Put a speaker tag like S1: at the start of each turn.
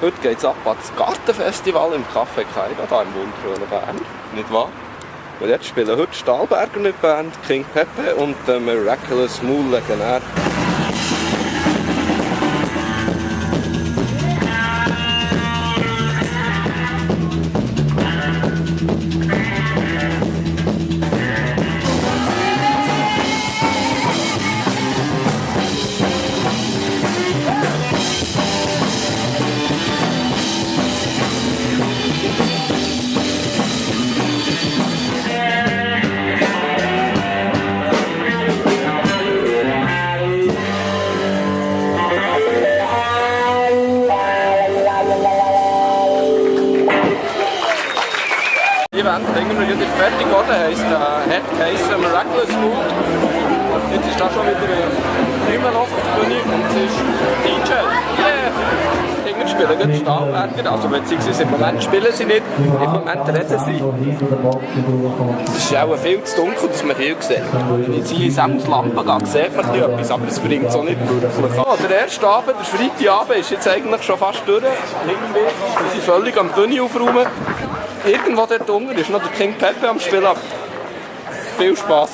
S1: Heute geht es ab ans Gartenfestival im Café Kairo, hier im wunderschönen Bern, nicht wahr? Und jetzt spielen heute Stahlberger mit Band, King Pepe und Miraculous Mool-Legionär. Die Band irgendwie fertig geworden, hat geheißen Miraculous Mood. Jetzt ist das schon wieder immer noch auf der Bühne und es ist DJ. Yeah! Irgendwie spielen gerade Stahlberger, also beziehungsweise im Moment spielen sie nicht, im Moment reden sie. Es ist auch viel zu dunkel, dass man viel sieht. Wenn ich hier in Sams Lampe gehe, sieht man etwas, aber es bringt es auch nicht wirklich. Oh, der erste Abend, der Freitagabend, ist jetzt eigentlich schon fast durch. Wir sind völlig am Bühne aufräumen. Irgendwo dort unten ist noch der King Pepe am Spielen. Viel Spaß.